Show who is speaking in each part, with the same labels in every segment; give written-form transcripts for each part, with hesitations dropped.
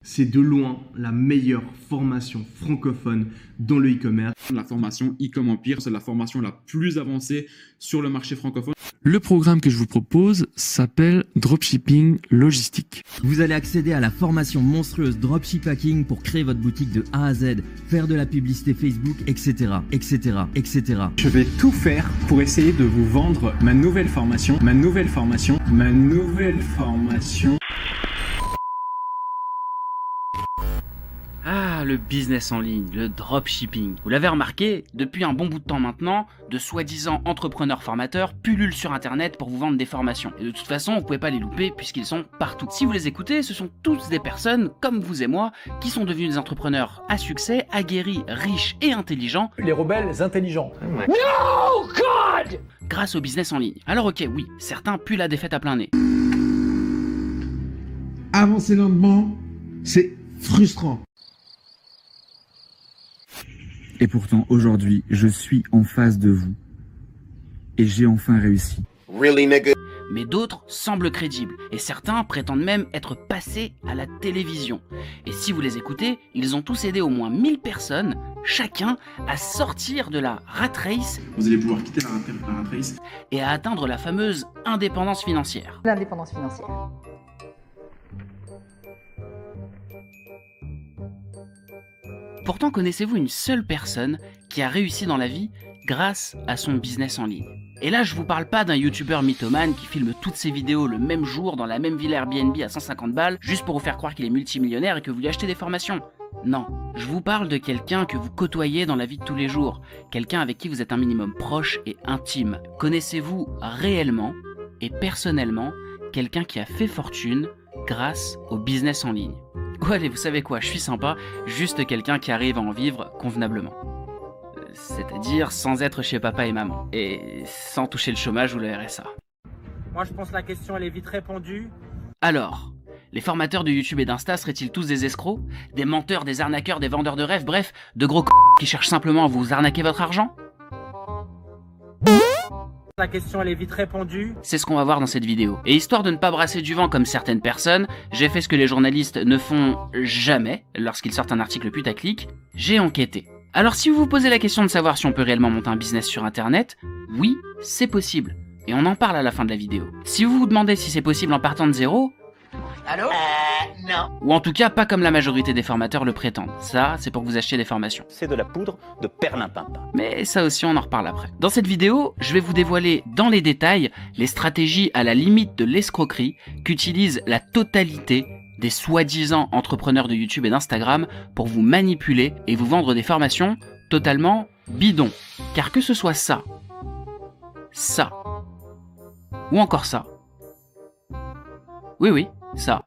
Speaker 1: C'est de loin la meilleure formation francophone dans le e-commerce.
Speaker 2: La formation e-com Empire, c'est la formation la plus avancée sur le marché francophone.
Speaker 3: Le programme que je vous propose s'appelle Dropshipping Logistique.
Speaker 4: Vous allez accéder à la formation monstrueuse Dropship Hacking pour créer votre boutique de A à Z, faire de la publicité Facebook, etc., etc., etc.
Speaker 5: Je vais tout faire pour essayer de vous vendre ma nouvelle formation.
Speaker 6: Ah, le business en ligne, le dropshipping. Vous l'avez remarqué, depuis un bon bout de temps maintenant, de soi-disant entrepreneurs formateurs pullulent sur internet pour vous vendre des formations. Et de toute façon, vous pouvez pas les louper puisqu'ils sont partout. Si vous les écoutez, ce sont tous des personnes, comme vous et moi, qui sont devenus des entrepreneurs à succès, aguerris, riches et intelligents.
Speaker 7: Les rebelles intelligents.
Speaker 6: No God! Grâce au business en ligne. Alors ok, oui, certains puent la défaite à plein nez.
Speaker 8: Avancer lentement, c'est frustrant.
Speaker 9: Et pourtant, aujourd'hui, je suis en face de vous. Et j'ai enfin réussi.
Speaker 6: Really, nigga? Mais d'autres semblent crédibles, et certains prétendent même être passés à la télévision. Et si vous les écoutez, ils ont tous aidé au moins 1000 personnes, chacun, à sortir de la rat race.
Speaker 2: Vous allez pouvoir quitter la rat race.
Speaker 6: Et à atteindre la fameuse indépendance financière.
Speaker 10: L'indépendance financière.
Speaker 6: Pourtant, connaissez-vous une seule personne qui a réussi dans la vie grâce à son business en ligne? Et là, je vous parle pas d'un youtubeur mythomane qui filme toutes ses vidéos le même jour dans la même villa Airbnb à 150 balles juste pour vous faire croire qu'il est multimillionnaire et que vous lui achetez des formations. Non, je vous parle de quelqu'un que vous côtoyez dans la vie de tous les jours, quelqu'un avec qui vous êtes un minimum proche et intime. Connaissez-vous réellement et personnellement quelqu'un qui a fait fortune grâce au business en ligne? Ou allez, vous savez quoi, je suis sympa, juste quelqu'un qui arrive à en vivre convenablement. C'est-à-dire sans être chez papa et maman, et sans toucher le chômage ou le RSA.
Speaker 7: Moi je pense que la question elle est vite répondue.
Speaker 6: Alors, les formateurs de YouTube et d'Insta seraient-ils tous des escrocs? Des menteurs, des arnaqueurs, des vendeurs de rêves, bref, de gros qui cherchent simplement à vous arnaquer votre argent?
Speaker 7: La question elle est vite répondue.
Speaker 6: C'est ce qu'on va voir dans cette vidéo. Et histoire de ne pas brasser du vent comme certaines personnes, j'ai fait ce que les journalistes ne font jamais lorsqu'ils sortent un article putaclic, j'ai enquêté. Alors si vous vous posez la question de savoir si on peut réellement monter un business sur internet, oui, c'est possible. Et on en parle à la fin de la vidéo. Si vous vous demandez si c'est possible en partant de zéro,
Speaker 10: Allô? Non.
Speaker 6: ou en tout cas pas comme la majorité des formateurs le prétendent. Ça, c'est pour que vous achetiez des formations.
Speaker 11: C'est de la poudre de perlimpinpin.
Speaker 6: Mais ça aussi, on en reparle après. Dans cette vidéo, je vais vous dévoiler dans les détails les stratégies à la limite de l'escroquerie qu'utilisent la totalité des soi-disant entrepreneurs de YouTube et d'Instagram pour vous manipuler et vous vendre des formations totalement bidons. Car que ce soit ça, ou encore ça, oui, ça.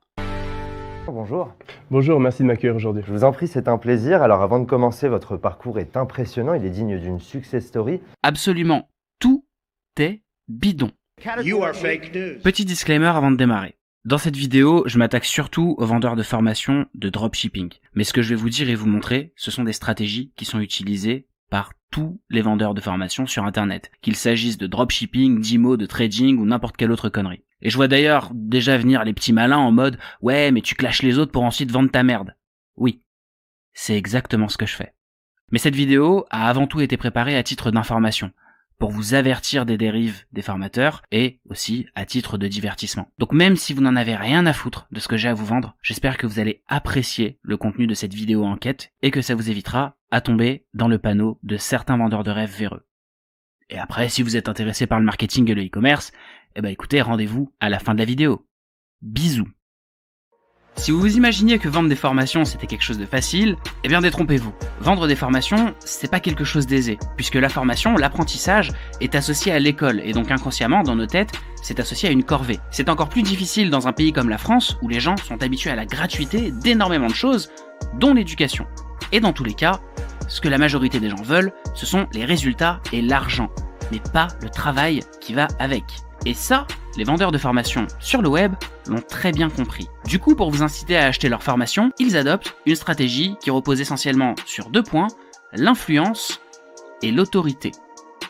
Speaker 12: Bonjour.
Speaker 13: Bonjour, merci de m'accueillir aujourd'hui.
Speaker 12: Je vous en prie, c'est un plaisir. Alors avant de commencer, votre parcours est impressionnant, il est digne d'une success story.
Speaker 6: Absolument tout est bidon. Petit disclaimer avant de démarrer. Dans cette vidéo, je m'attaque surtout aux vendeurs de formations de dropshipping. Mais ce que je vais vous dire et vous montrer, ce sont des stratégies qui sont utilisées par tous les vendeurs de formations sur internet. Qu'il s'agisse de dropshipping, d'IMO, de trading ou n'importe quelle autre connerie. Et je vois d'ailleurs déjà venir les petits malins en mode « Ouais, mais tu clashes les autres pour ensuite vendre ta merde. » Oui, c'est exactement ce que je fais. Mais cette vidéo a avant tout été préparée à titre d'information, pour vous avertir des dérives des formateurs et aussi à titre de divertissement. Donc même si vous n'en avez rien à foutre de ce que j'ai à vous vendre, j'espère que vous allez apprécier le contenu de cette vidéo enquête et que ça vous évitera à tomber dans le panneau de certains vendeurs de rêves véreux. Et après, si vous êtes intéressé par le marketing et le e-commerce, eh ben écoutez, rendez-vous à la fin de la vidéo. Bisous. Si vous vous imaginiez que vendre des formations c'était quelque chose de facile, eh bien détrompez-vous. Vendre des formations, c'est pas quelque chose d'aisé, puisque la formation, l'apprentissage, est associé à l'école, et donc inconsciemment, dans nos têtes, c'est associé à une corvée. C'est encore plus difficile dans un pays comme la France, où les gens sont habitués à la gratuité d'énormément de choses, dont l'éducation. Et dans tous les cas, ce que la majorité des gens veulent, ce sont les résultats et l'argent, mais pas le travail qui va avec. Et ça, les vendeurs de formation sur le web l'ont très bien compris. Du coup, pour vous inciter à acheter leur formation, ils adoptent une stratégie qui repose essentiellement sur 2 points, l'influence et l'autorité.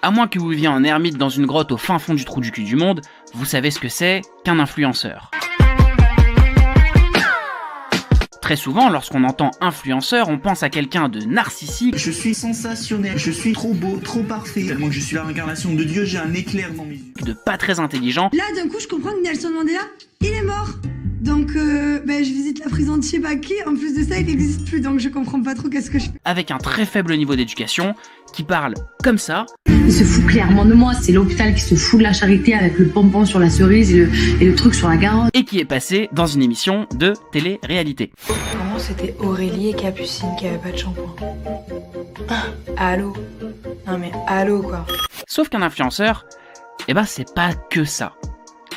Speaker 6: À moins que vous viviez en ermite dans une grotte au fin fond du trou du cul du monde, vous savez ce que c'est qu'un influenceur. Très souvent, lorsqu'on entend influenceur, on pense à quelqu'un de narcissique.
Speaker 14: Je suis sensationnel, je suis trop beau, trop parfait. Tellement que je suis la réincarnation de Dieu, j'ai un éclair dans mes yeux.
Speaker 6: De pas très intelligent.
Speaker 15: Là, d'un coup, je comprends que Nelson Mandela, il est mort. Donc, je visite la prison de je sais pas qui. En plus de ça, il n'existe plus, donc je comprends pas trop qu'est-ce que je fais.
Speaker 6: Avec un très faible niveau d'éducation, qui parle comme ça.
Speaker 16: Il se fout clairement de moi, c'est l'hôpital qui se fout de la charité avec le pompon sur la cerise et le truc sur la carotte.
Speaker 6: Et qui est passé dans une émission de télé-réalité.
Speaker 17: Vraiment, c'était Aurélie et Capucine qui avaient pas de shampoing. Allô? Non mais allô quoi.
Speaker 6: Sauf qu'un influenceur, c'est pas que ça.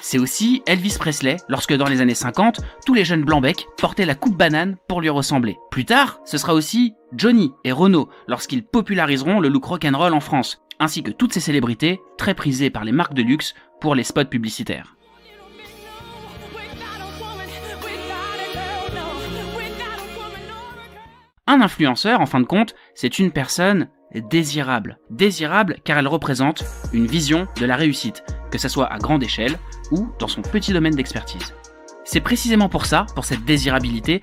Speaker 6: C'est aussi Elvis Presley, lorsque dans les années 50, tous les jeunes blancs-becs portaient la coupe banane pour lui ressembler. Plus tard, ce sera aussi Johnny et Renaud, lorsqu'ils populariseront le look rock'n'roll en France, ainsi que toutes ces célébrités, très prisées par les marques de luxe pour les spots publicitaires. Un influenceur, en fin de compte, c'est une personne désirable. Désirable car elle représente une vision de la réussite, que ce soit à grande échelle ou dans son petit domaine d'expertise. C'est précisément pour ça, pour cette désirabilité,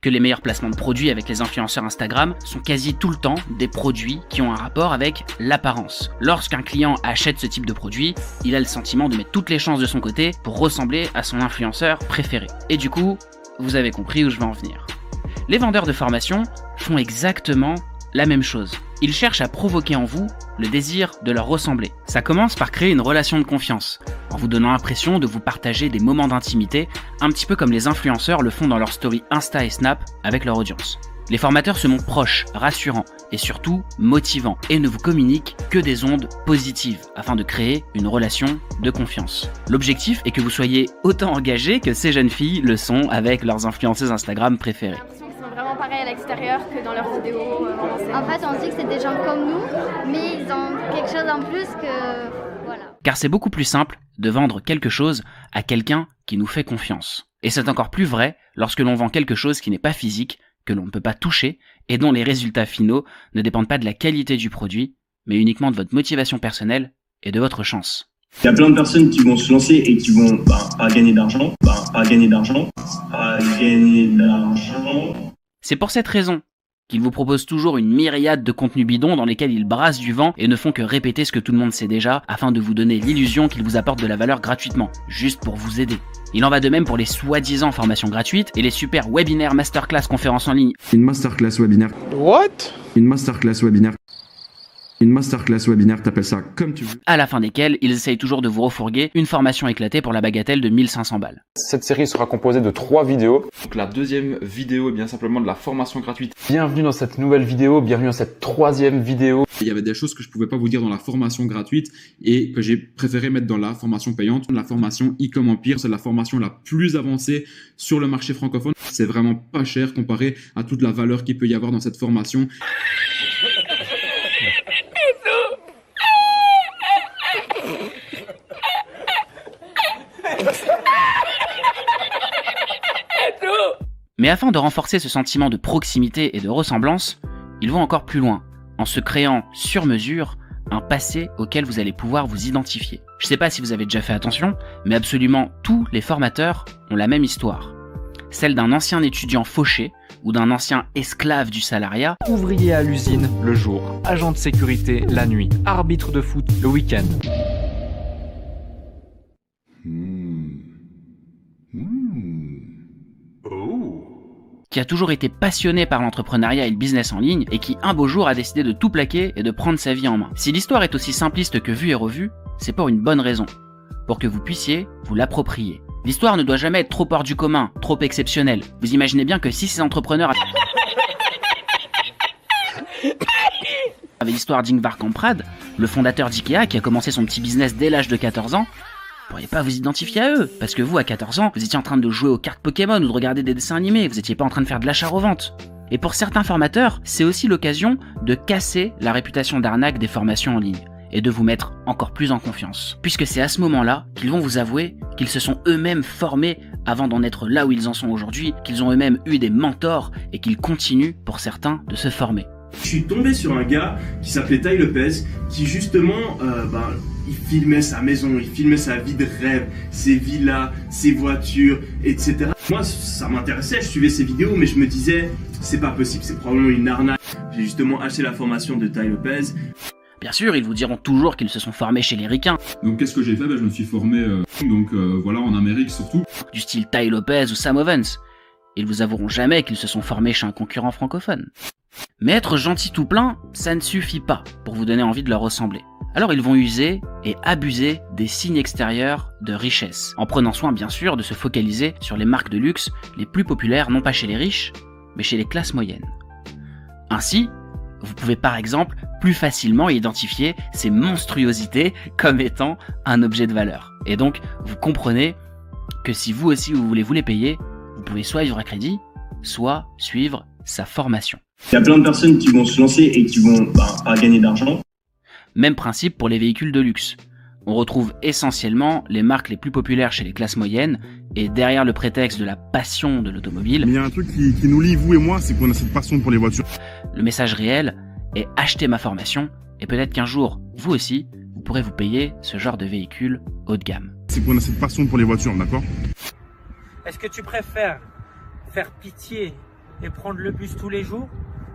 Speaker 6: que les meilleurs placements de produits avec les influenceurs Instagram sont quasi tout le temps des produits qui ont un rapport avec l'apparence. Lorsqu'un client achète ce type de produit, il a le sentiment de mettre toutes les chances de son côté pour ressembler à son influenceur préféré. Et du coup, vous avez compris où je veux en venir. Les vendeurs de formation font exactement la même chose. Ils cherchent à provoquer en vous le désir de leur ressembler. Ça commence par créer une relation de confiance, en vous donnant l'impression de vous partager des moments d'intimité, un petit peu comme les influenceurs le font dans leurs stories Insta et Snap avec leur audience. Les formateurs se montrent proches, rassurants et surtout motivants et ne vous communiquent que des ondes positives afin de créer une relation de confiance. L'objectif est que vous soyez autant engagés que ces jeunes filles le sont avec leurs influenceuses Instagram préférées.
Speaker 18: Vraiment pareil à l'extérieur que dans leurs vidéos. En fait, on dit que c'est des gens comme nous, mais ils ont quelque chose en plus que... Voilà.
Speaker 6: Car c'est beaucoup plus simple de vendre quelque chose à quelqu'un qui nous fait confiance. Et c'est encore plus vrai lorsque l'on vend quelque chose qui n'est pas physique, que l'on ne peut pas toucher, et dont les résultats finaux ne dépendent pas de la qualité du produit, mais uniquement de votre motivation personnelle et de votre chance.
Speaker 19: Il y a plein de personnes qui vont se lancer et qui vont pas gagner d'argent.
Speaker 6: C'est pour cette raison qu'ils vous proposent toujours une myriade de contenus bidons dans lesquels ils brassent du vent et ne font que répéter ce que tout le monde sait déjà afin de vous donner l'illusion qu'ils vous apportent de la valeur gratuitement, juste pour vous aider. Il en va de même pour les soi-disant formations gratuites et les super webinaires, masterclass, conférences en ligne.
Speaker 9: Une masterclass webinaire.
Speaker 20: What?
Speaker 9: Une masterclass webinaire. Une masterclass webinaire, t'appelles ça comme tu veux.
Speaker 6: À la fin desquels, ils essayent toujours de vous refourguer une formation éclatée pour la bagatelle de 1500 balles.
Speaker 20: Cette série sera composée de 3 vidéos.
Speaker 2: Donc la deuxième vidéo est bien simplement de la formation gratuite.
Speaker 20: Bienvenue dans cette nouvelle vidéo, bienvenue dans cette 3e vidéo.
Speaker 2: Il y avait des choses que je pouvais pas vous dire dans la formation gratuite et que j'ai préféré mettre dans la formation payante. La formation e-com Empire, c'est la formation la plus avancée sur le marché francophone. C'est vraiment pas cher comparé à toute la valeur qu'il peut y avoir dans cette formation.
Speaker 6: Mais afin de renforcer ce sentiment de proximité et de ressemblance, ils vont encore plus loin, en se créant sur mesure un passé auquel vous allez pouvoir vous identifier. Je sais pas si vous avez déjà fait attention, mais absolument tous les formateurs ont la même histoire. Celle d'un ancien étudiant fauché ou d'un ancien esclave du salariat.
Speaker 21: Ouvrier à l'usine le jour, agent de sécurité la nuit, arbitre de foot le week-end.
Speaker 6: Qui a toujours été passionné par l'entrepreneuriat et le business en ligne et qui un beau jour a décidé de tout plaquer et de prendre sa vie en main. Si l'histoire est aussi simpliste que vue et revue, c'est pour une bonne raison, pour que vous puissiez vous l'approprier. L'histoire ne doit jamais être trop hors du commun, trop exceptionnelle. Vous imaginez bien que si ces entrepreneurs avaient l'histoire d'Ingvar Kamprad, le fondateur d'IKEA qui a commencé son petit business dès l'âge de 14 ans, vous pourriez pas vous identifier à eux, parce que vous, à 14 ans, vous étiez en train de jouer aux cartes Pokémon ou de regarder des dessins animés, vous étiez pas en train de faire de l'achat-revente. Et pour certains formateurs, c'est aussi l'occasion de casser la réputation d'arnaque des formations en ligne, et de vous mettre encore plus en confiance. Puisque c'est à ce moment-là qu'ils vont vous avouer qu'ils se sont eux-mêmes formés avant d'en être là où ils en sont aujourd'hui, qu'ils ont eux-mêmes eu des mentors, et qu'ils continuent, pour certains, de se former.
Speaker 22: Je suis tombé sur un gars qui s'appelait Tai Lopez, qui justement
Speaker 14: il filmait sa maison, il filmait sa vie de rêve, ses villas, ses voitures, etc. Moi, ça m'intéressait, je suivais ses vidéos, mais je me disais, c'est pas possible, c'est probablement une arnaque. J'ai justement acheté la formation de Tai Lopez.
Speaker 6: Bien sûr, ils vous diront toujours qu'ils se sont formés chez les ricains.
Speaker 2: Donc qu'est-ce que j'ai fait? Je me suis formé voilà, en Amérique surtout.
Speaker 6: Du style Tai Lopez ou Sam Ovens. Ils vous avoueront jamais qu'ils se sont formés chez un concurrent francophone. Mais être gentil tout plein, ça ne suffit pas pour vous donner envie de leur ressembler. Alors ils vont user et abuser des signes extérieurs de richesse, en prenant soin bien sûr de se focaliser sur les marques de luxe les plus populaires, non pas chez les riches, mais chez les classes moyennes. Ainsi, vous pouvez par exemple plus facilement identifier ces monstruosités comme étant un objet de valeur. Et donc, vous comprenez que si vous aussi vous voulez vous les payer, vous pouvez soit vivre à crédit, soit suivre sa formation.
Speaker 19: Il y a plein de personnes qui vont se lancer et qui vont pas gagner d'argent.
Speaker 6: Même principe pour les véhicules de luxe. On retrouve essentiellement les marques les plus populaires chez les classes moyennes, et derrière le prétexte de la passion de l'automobile,
Speaker 1: il y a un truc qui nous lie, vous et moi, c'est qu'on a cette passion pour les voitures.
Speaker 6: Le message réel est acheter ma formation, et peut-être qu'un jour, vous aussi, vous pourrez vous payer ce genre de véhicule haut de gamme.
Speaker 1: C'est qu'on a cette passion pour les voitures, d'accord?
Speaker 7: Est-ce que tu préfères faire pitié et prendre le bus tous les jours,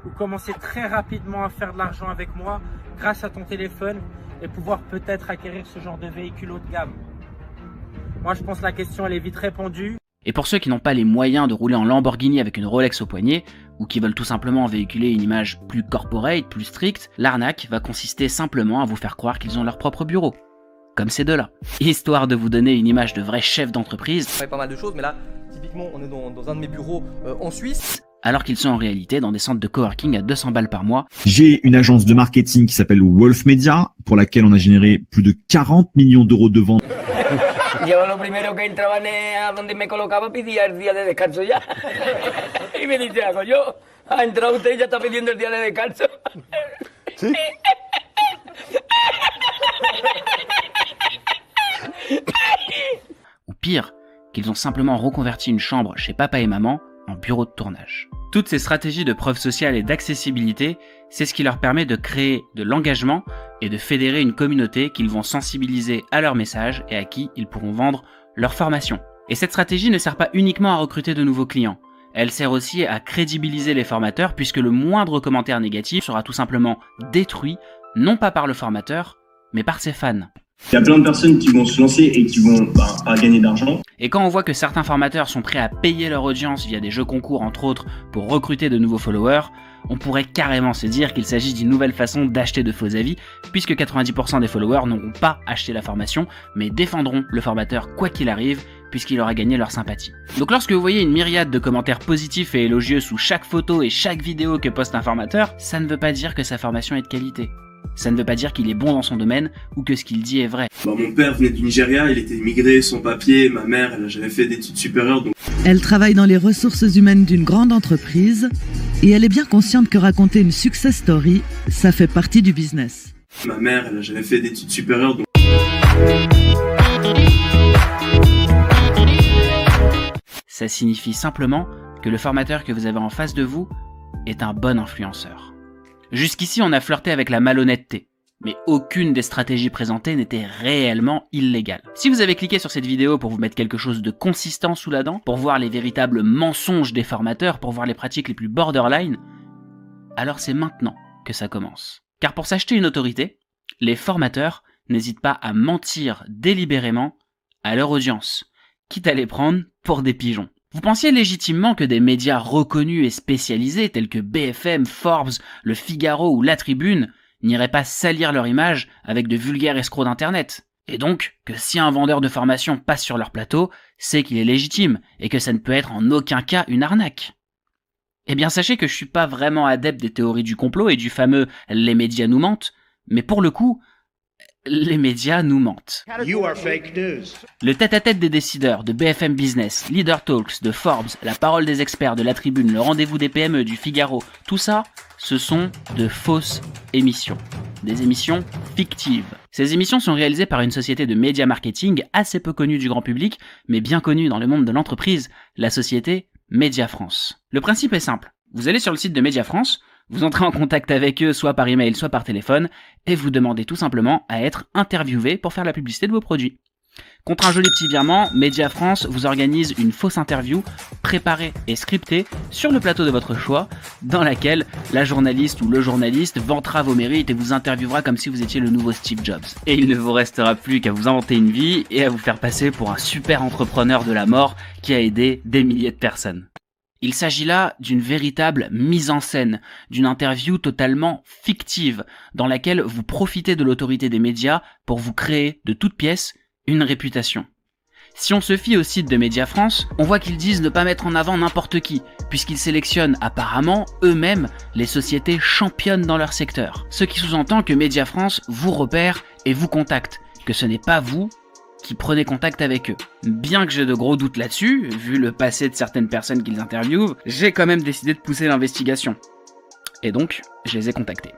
Speaker 7: ou commencer très rapidement à faire de l'argent avec moi grâce à ton téléphone et pouvoir peut-être acquérir ce genre de véhicule haut de gamme? Moi je pense que la question elle est vite répondue.
Speaker 6: Et pour ceux qui n'ont pas les moyens de rouler en Lamborghini avec une Rolex au poignet, ou qui veulent tout simplement véhiculer une image plus corporate, plus stricte, l'arnaque va consister simplement à vous faire croire qu'ils ont leur propre bureau. Comme ces deux-là. Histoire de vous donner une image de vrai chef d'entreprise.
Speaker 22: Je fais pas mal de choses, mais là, typiquement, on est dans un de mes bureaux en Suisse.
Speaker 6: Alors qu'ils sont en réalité dans des centres de coworking à 200 balles par mois.
Speaker 23: J'ai une agence de marketing qui s'appelle Wolf Media, pour laquelle on a généré plus de 40 millions d'euros de ventes.
Speaker 10: Yo lo primero que entraba a donde me colocaba pedía el día de descanso ya. Y me dice algo, yo, ha entrado usted y ya está pidiendo el día de descanso.
Speaker 23: ¿Sí?
Speaker 6: Ou pire, qu'ils ont simplement reconverti une chambre chez papa et maman en bureau de tournage. Toutes ces stratégies de preuve sociale et d'accessibilité, c'est ce qui leur permet de créer de l'engagement et de fédérer une communauté qu'ils vont sensibiliser à leur message et à qui ils pourront vendre leur formation. Et cette stratégie ne sert pas uniquement à recruter de nouveaux clients, elle sert aussi à crédibiliser les formateurs puisque le moindre commentaire négatif sera tout simplement détruit, non pas par le formateur, mais par ses fans.
Speaker 19: Il y a plein de personnes qui vont se lancer et qui vont pas gagner d'argent.
Speaker 6: Et quand on voit que certains formateurs sont prêts à payer leur audience via des jeux concours entre autres pour recruter de nouveaux followers, on pourrait carrément se dire qu'il s'agit d'une nouvelle façon d'acheter de faux avis, puisque 90% des followers n'auront pas acheté la formation, mais défendront le formateur quoi qu'il arrive, puisqu'il aura gagné leur sympathie. Donc lorsque vous voyez une myriade de commentaires positifs et élogieux sous chaque photo et chaque vidéo que poste un formateur, ça ne veut pas dire que sa formation est de qualité. Ça ne veut pas dire qu'il est bon dans son domaine ou que ce qu'il dit est vrai.
Speaker 14: Mon père venait du Nigeria, il était immigré, sans papier, ma mère, elle a jamais fait d'études supérieures. Donc...
Speaker 24: Elle travaille dans les ressources humaines d'une grande entreprise et elle est bien consciente que raconter une success story, ça fait partie du business.
Speaker 14: Ma mère, elle a jamais fait d'études supérieures. Donc...
Speaker 6: Ça signifie simplement que le formateur que vous avez en face de vous est un bon influenceur. Jusqu'ici, on a flirté avec la malhonnêteté, mais aucune des stratégies présentées n'était réellement illégale. Si vous avez cliqué sur cette vidéo pour vous mettre quelque chose de consistant sous la dent, pour voir les véritables mensonges des formateurs, pour voir les pratiques les plus borderline, alors c'est maintenant que ça commence. Car pour s'acheter une autorité, les formateurs n'hésitent pas à mentir délibérément à leur audience, quitte à les prendre pour des pigeons. Vous pensiez légitimement que des médias reconnus et spécialisés tels que BFM, Forbes, Le Figaro ou La Tribune n'iraient pas salir leur image avec de vulgaires escrocs d'internet. Et donc, que si un vendeur de formation passe sur leur plateau, c'est qu'il est légitime et que ça ne peut être en aucun cas une arnaque. Eh bien sachez que je suis pas vraiment adepte des théories du complot et du fameux « les médias nous mentent », mais pour le coup, les médias nous mentent. Le tête-à-tête des décideurs de BFM Business, Leader Talks, de Forbes, la parole des experts de La Tribune, le rendez-vous des PME, du Figaro, tout ça, ce sont de fausses émissions. Des émissions fictives. Ces émissions sont réalisées par une société de média marketing assez peu connue du grand public, mais bien connue dans le monde de l'entreprise, la société Média France. Le principe est simple. Vous allez sur le site de Média France, Vous entrez en contact avec eux soit par email, soit par téléphone, et vous demandez tout simplement à être interviewé pour faire la publicité de vos produits. Contre un joli petit virement, Média France vous organise une fausse interview préparée et scriptée sur le plateau de votre choix, dans laquelle la journaliste ou le journaliste vantera vos mérites et vous interviewera comme si vous étiez le nouveau Steve Jobs. Et il ne vous restera plus qu'à vous inventer une vie et à vous faire passer pour un super entrepreneur de la mort qui a aidé des milliers de personnes. Il s'agit là d'une véritable mise en scène, d'une interview totalement fictive, dans laquelle vous profitez de l'autorité des médias pour vous créer de toutes pièces une réputation. Si on se fie au site de Média France, on voit qu'ils disent ne pas mettre en avant n'importe qui, puisqu'ils sélectionnent apparemment eux-mêmes les sociétés championnes dans leur secteur. Ce qui sous-entend que Média France vous repère et vous contacte, que ce n'est pas vous qui prenez contact avec eux. Bien que j'ai de gros doutes là-dessus, vu le passé de certaines personnes qu'ils interviewent, j'ai quand même décidé de pousser l'investigation. Et donc, je les ai contactés.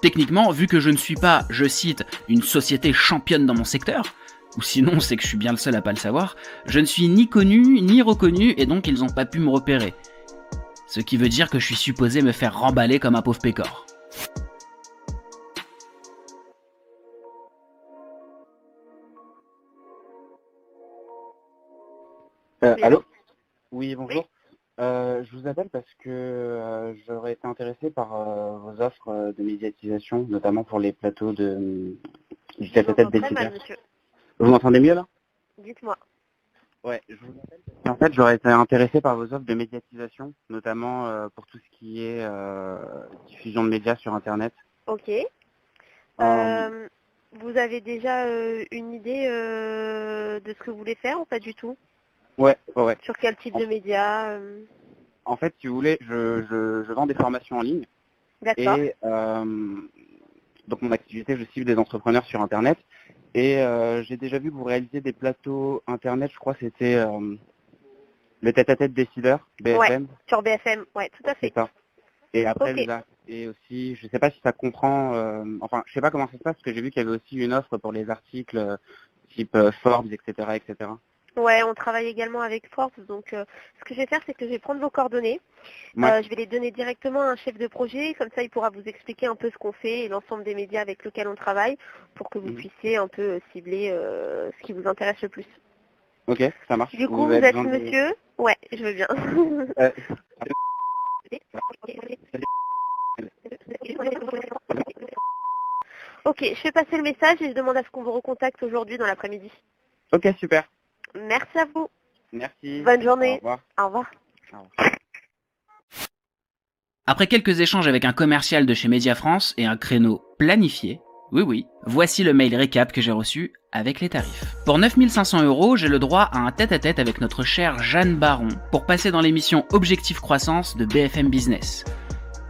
Speaker 6: Techniquement, vu que je ne suis pas, je cite, une société championne dans mon secteur, ou sinon c'est que je suis bien le seul à pas le savoir, je ne suis ni connu, ni reconnu, et donc ils n'ont pas pu me repérer. Ce qui veut dire que je suis supposé me faire remballer comme un pauvre pécor.
Speaker 3: Allô ? Oui, bonjour. Je vous appelle parce que j'aurais été intéressé par vos offres de médiatisation, notamment pour les plateaux du tête-à-tête décideur. Vous m'entendez mieux là ?
Speaker 4: Dites-moi.
Speaker 3: Ouais, je vous appelle parce qu'en fait j'aurais été intéressé par vos offres de médiatisation, notamment pour tout ce qui est diffusion de médias sur Internet.
Speaker 4: Ok. Vous avez déjà une idée de ce que vous voulez faire ou pas du tout ?
Speaker 3: Ouais.
Speaker 4: Sur quel type de médias
Speaker 3: En fait, si vous voulez, je vends des formations en ligne.
Speaker 4: D'accord.
Speaker 3: Et donc mon activité, je cible des entrepreneurs sur Internet. Et j'ai déjà vu que vous réalisiez des plateaux Internet, je crois que c'était le tête-à-tête décideur, BFM.
Speaker 4: Ouais, sur BFM, ouais, tout à fait.
Speaker 3: C'est ça. Et après,
Speaker 4: Okay.
Speaker 3: et aussi, je sais pas si ça comprend, enfin, je sais pas comment ça se passe, parce que j'ai vu qu'il y avait aussi une offre pour les articles type Forbes, etc., etc.
Speaker 4: Ouais, on travaille également avec Forbes, donc ce que je vais faire, c'est que je vais prendre vos coordonnées.
Speaker 3: Ouais.
Speaker 4: Je vais les donner directement à un chef de projet, comme ça il pourra vous expliquer un peu ce qu'on fait et l'ensemble des médias avec lesquels on travaille, pour que vous puissiez un peu cibler ce qui vous intéresse le plus.
Speaker 3: Ok, ça marche.
Speaker 4: Du coup, vous êtes monsieur ? Ouais, je veux bien. Ok, je fais passer le message et je demande à ce qu'on vous recontacte aujourd'hui dans l'après-midi.
Speaker 3: Ok, super.
Speaker 4: Merci à vous.
Speaker 3: Merci.
Speaker 4: Bonne journée.
Speaker 3: Au revoir.
Speaker 4: Au revoir.
Speaker 6: Après quelques échanges avec un commercial de chez Média France et un créneau planifié, oui, voici le mail récap que j'ai reçu avec les tarifs. Pour 9 500 €, j'ai le droit à un tête-à-tête avec notre chère Jeanne Baron pour passer dans l'émission Objectif Croissance de BFM Business.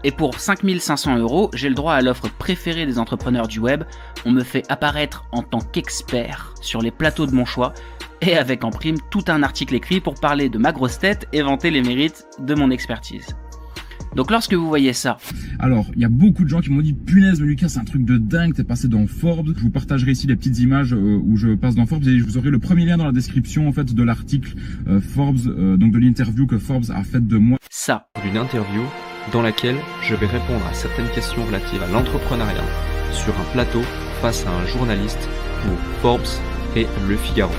Speaker 6: Et pour 5 500 €, j'ai le droit à l'offre préférée des entrepreneurs du web. On me fait apparaître en tant qu'expert sur les plateaux de mon choix et avec en prime tout un article écrit pour parler de ma grosse tête et vanter les mérites de mon expertise. Donc lorsque vous voyez ça...
Speaker 23: Alors, il y a beaucoup de gens qui m'ont dit « Punaise, mais Lucas, c'est un truc de dingue, t'es passé dans Forbes ». Je vous partagerai ici les petites images où je passe dans Forbes et je vous aurai le premier lien dans la description en fait de l'article Forbes, donc de l'interview que Forbes a faite de moi.
Speaker 6: Ça.
Speaker 20: Une interview dans laquelle je vais répondre à certaines questions relatives à l'entrepreneuriat sur un plateau face à un journaliste pour Forbes et Le Figaro.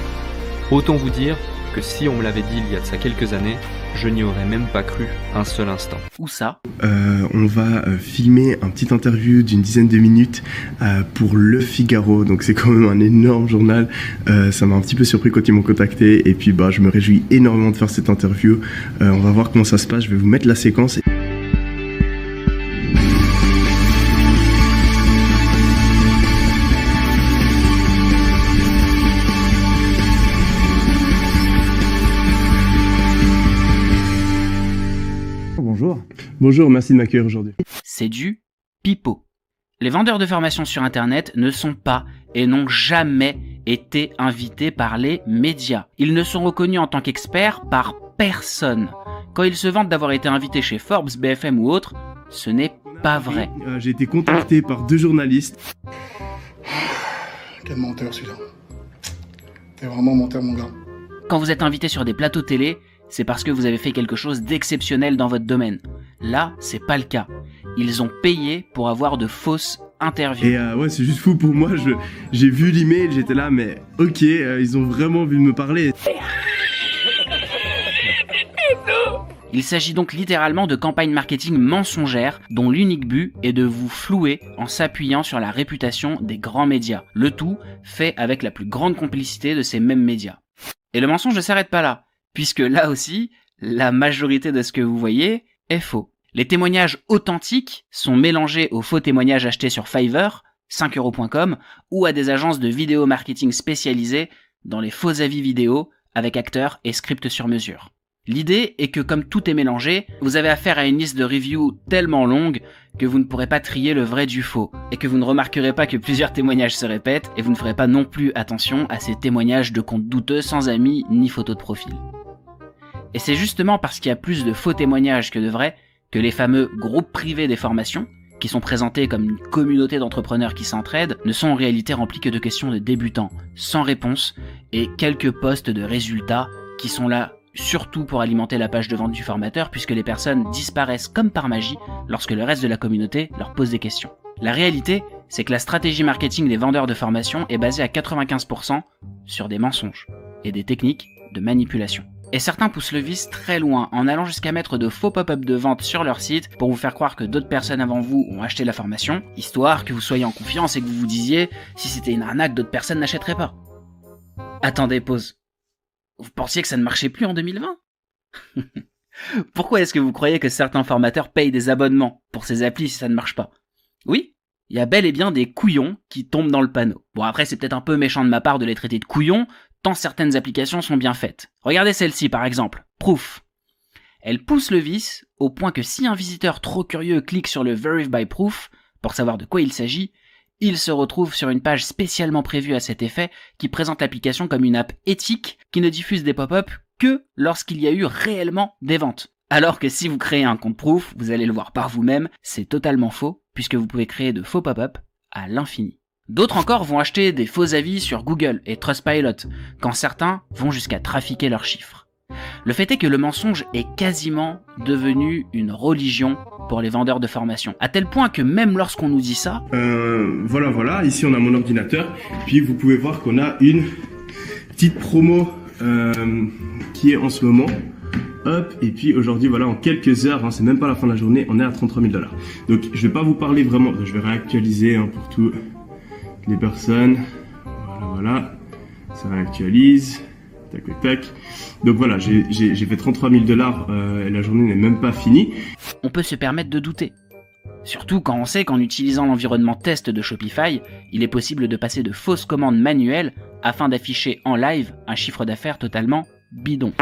Speaker 20: Autant vous dire que si on me l'avait dit il y a de ça quelques années, je n'y aurais même pas cru un seul instant.
Speaker 6: Où ça ?
Speaker 14: On va filmer un petit interview d'une dizaine de minutes pour Le Figaro, donc c'est quand même un énorme journal. Ça m'a un petit peu surpris quand ils m'ont contacté et puis je me réjouis énormément de faire cette interview. On va voir comment ça se passe, je vais vous mettre la séquence.
Speaker 9: Bonjour.
Speaker 13: Bonjour, merci de m'accueillir aujourd'hui.
Speaker 6: C'est du pipeau. Les vendeurs de formation sur Internet ne sont pas et n'ont jamais été invités par les médias. Ils ne sont reconnus en tant qu'experts par personne. Quand ils se vantent d'avoir été invités chez Forbes, BFM ou autre, ce n'est pas vrai.
Speaker 14: J'ai été contacté par 2 journalistes.
Speaker 5: Quel menteur celui-là. T'es vraiment menteur mon gars.
Speaker 6: Quand vous êtes invité sur des plateaux télé, c'est parce que vous avez fait quelque chose d'exceptionnel dans votre domaine. Là, c'est pas le cas. ils ont payé pour avoir de fausses interviews.
Speaker 14: Et ouais, c'est juste fou pour moi, j'ai vu l'email, j'étais là, mais ok, ils ont vraiment envie de me parler.
Speaker 6: Il s'agit donc littéralement de campagnes marketing mensongères dont l'unique but est de vous flouer en s'appuyant sur la réputation des grands médias. Le tout fait avec la plus grande complicité de ces mêmes médias. Et le mensonge ne s'arrête pas là, puisque là aussi, la majorité de ce que vous voyez est faux. Les témoignages authentiques sont mélangés aux faux témoignages achetés sur Fiverr, 5euros.com, ou à des agences de vidéo marketing spécialisées dans les faux avis vidéo avec acteurs et scripts sur mesure. L'idée est que comme tout est mélangé, vous avez affaire à une liste de reviews tellement longue que vous ne pourrez pas trier le vrai du faux, et que vous ne remarquerez pas que plusieurs témoignages se répètent, et vous ne ferez pas non plus attention à ces témoignages de comptes douteux sans amis ni photos de profil. Et c'est justement parce qu'il y a plus de faux témoignages que de vrais que les fameux groupes privés des formations, qui sont présentés comme une communauté d'entrepreneurs qui s'entraident, ne sont en réalité remplis que de questions de débutants, sans réponse, et quelques posts de résultats qui sont là surtout pour alimenter la page de vente du formateur, puisque les personnes disparaissent comme par magie lorsque le reste de la communauté leur pose des questions. La réalité, c'est que la stratégie marketing des vendeurs de formation est basée à 95% sur des mensonges et des techniques de manipulation. Et certains poussent le vice très loin en allant jusqu'à mettre de faux pop-up de vente sur leur site pour vous faire croire que d'autres personnes avant vous ont acheté la formation, histoire que vous soyez en confiance et que vous vous disiez si c'était une arnaque, d'autres personnes n'achèteraient pas. Attendez, pause. Vous pensiez que ça ne marchait plus en 2020 ? Pourquoi est-ce que vous croyez que certains formateurs payent des abonnements pour ces applis si ça ne marche pas ? Oui, il y a bel et bien des couillons qui tombent dans le panneau. Bon, après c'est peut-être un peu méchant de ma part de les traiter de couillons, tant certaines applications sont bien faites. Regardez celle-ci par exemple, Proof. Elle pousse le vice au point que si un visiteur trop curieux clique sur le Verify by Proof pour savoir de quoi il s'agit, il se retrouve sur une page spécialement prévue à cet effet qui présente l'application comme une app éthique qui ne diffuse des pop-up que lorsqu'il y a eu réellement des ventes. Alors que si vous créez un compte Proof, vous allez le voir par vous-même, c'est totalement faux puisque vous pouvez créer de faux pop-up à l'infini. D'autres encore vont acheter des faux avis sur Google et Trustpilot, quand certains vont jusqu'à trafiquer leurs chiffres. Le fait est que le mensonge est quasiment devenu une religion pour les vendeurs de formation, à tel point que même lorsqu'on nous dit ça...
Speaker 14: Voilà, ici on a mon ordinateur, puis vous pouvez voir qu'on a une petite promo qui est en ce moment. Hop, et puis aujourd'hui, voilà, en quelques heures, c'est même pas la fin de la journée, on est à 33 000 $. Donc je vais pas vous parler vraiment, je vais réactualiser pour toutes les personnes. Voilà, ça réactualise. Tac, tac. Donc voilà, j'ai fait 33 000 $ et la journée n'est même pas finie.
Speaker 6: On peut se permettre de douter. Surtout quand on sait qu'en utilisant l'environnement test de Shopify, il est possible de passer de fausses commandes manuelles afin d'afficher en live un chiffre d'affaires totalement bidon.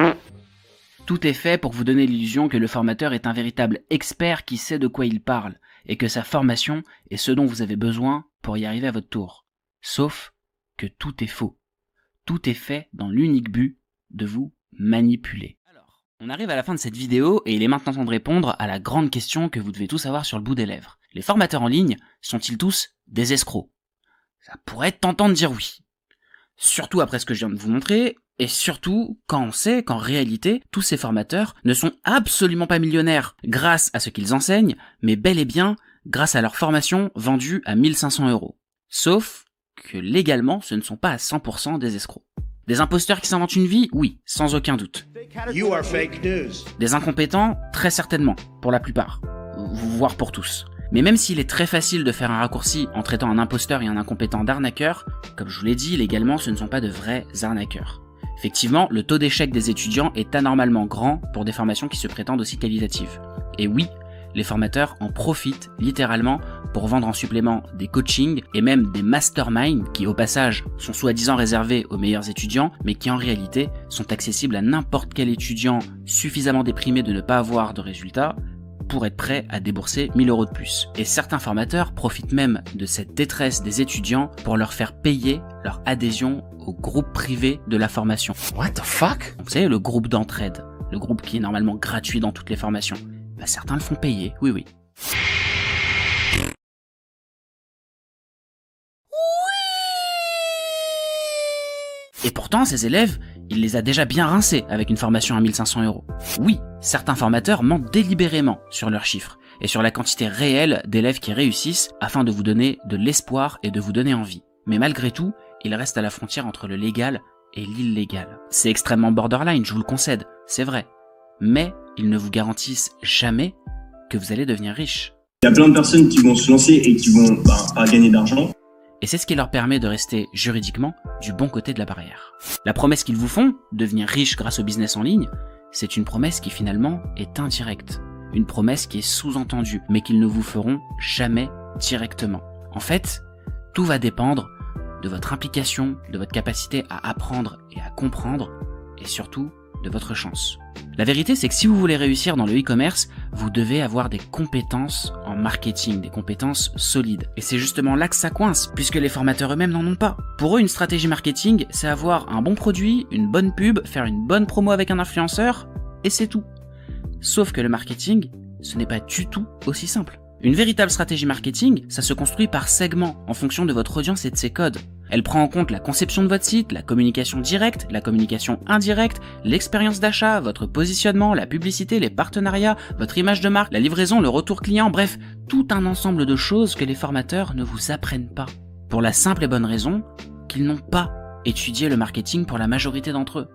Speaker 6: Tout est fait pour vous donner l'illusion que le formateur est un véritable expert qui sait de quoi il parle et que sa formation est ce dont vous avez besoin pour y arriver à votre tour. Sauf que tout est faux. Tout est fait dans l'unique but de vous manipuler. Alors, on arrive à la fin de cette vidéo et il est maintenant temps de répondre à la grande question que vous devez tous avoir sur le bout des lèvres. Les formateurs en ligne sont-ils tous des escrocs ? Ça pourrait être tentant de dire oui. Surtout après ce que je viens de vous montrer, et surtout quand on sait qu'en réalité, tous ces formateurs ne sont absolument pas millionnaires grâce à ce qu'ils enseignent, mais bel et bien grâce à leur formation vendue à 1 500 €. Sauf que légalement, ce ne sont pas à 100% des escrocs. Des imposteurs qui s'inventent une vie ? Oui, sans aucun doute. Des incompétents ? Très certainement, pour la plupart, voire pour tous. Mais même s'il est très facile de faire un raccourci en traitant un imposteur et un incompétent d'arnaqueur, comme je vous l'ai dit, légalement, ce ne sont pas de vrais arnaqueurs. Effectivement, le taux d'échec des étudiants est anormalement grand pour des formations qui se prétendent aussi qualitatives. Et oui, les formateurs en profitent littéralement pour vendre en supplément des coachings et même des masterminds qui au passage sont soi-disant réservés aux meilleurs étudiants mais qui en réalité sont accessibles à n'importe quel étudiant suffisamment déprimé de ne pas avoir de résultats pour être prêt à débourser 1 000 € de plus. Et certains formateurs profitent même de cette détresse des étudiants pour leur faire payer leur adhésion au groupe privé de la formation. What the fuck ? Vous savez, le groupe d'entraide, le groupe qui est normalement gratuit dans toutes les formations. Bah, certains le font payer, oui. Et pourtant, ces élèves, il les a déjà bien rincés avec une formation à 1 500 €. Oui, certains formateurs mentent délibérément sur leurs chiffres, et sur la quantité réelle d'élèves qui réussissent afin de vous donner de l'espoir et de vous donner envie. Mais malgré tout, il reste à la frontière entre le légal et l'illégal. C'est extrêmement borderline, je vous le concède, c'est vrai. Mais ils ne vous garantissent jamais que vous allez devenir riche.
Speaker 19: Il y a plein de personnes qui vont se lancer et qui vont pas gagner d'argent.
Speaker 6: Et c'est ce qui leur permet de rester juridiquement du bon côté de la barrière. La promesse qu'ils vous font, devenir riche grâce au business en ligne, c'est une promesse qui finalement est indirecte. Une promesse qui est sous-entendue, mais qu'ils ne vous feront jamais directement. En fait, tout va dépendre de votre implication, de votre capacité à apprendre et à comprendre, et surtout de votre chance. La vérité, c'est que si vous voulez réussir dans le e-commerce, vous devez avoir des compétences en marketing, des compétences solides. Et c'est justement là que ça coince, puisque les formateurs eux-mêmes n'en ont pas. Pour eux, une stratégie marketing, c'est avoir un bon produit, une bonne pub, faire une bonne promo avec un influenceur, et c'est tout. Sauf que le marketing, ce n'est pas du tout aussi simple. Une véritable stratégie marketing, ça se construit par segments, en fonction de votre audience et de ses codes. Elle prend en compte la conception de votre site, la communication directe, la communication indirecte, l'expérience d'achat, votre positionnement, la publicité, les partenariats, votre image de marque, la livraison, le retour client, bref, tout un ensemble de choses que les formateurs ne vous apprennent pas. Pour la simple et bonne raison qu'ils n'ont pas étudié le marketing pour la majorité d'entre eux.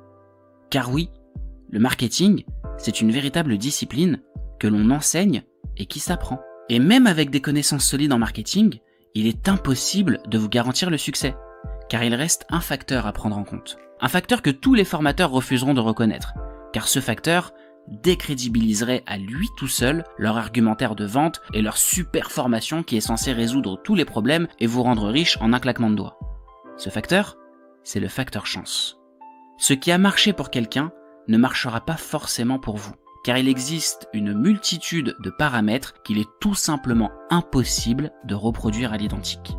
Speaker 6: Car oui, le marketing, c'est une véritable discipline que l'on enseigne et qui s'apprend. Et même avec des connaissances solides en marketing, il est impossible de vous garantir le succès, car il reste un facteur à prendre en compte. Un facteur que tous les formateurs refuseront de reconnaître, car ce facteur décrédibiliserait à lui tout seul leur argumentaire de vente et leur super formation qui est censée résoudre tous les problèmes et vous rendre riche en un claquement de doigts. Ce facteur, c'est le facteur chance. Ce qui a marché pour quelqu'un ne marchera pas forcément pour vous, car il existe une multitude de paramètres qu'il est tout simplement impossible de reproduire à l'identique.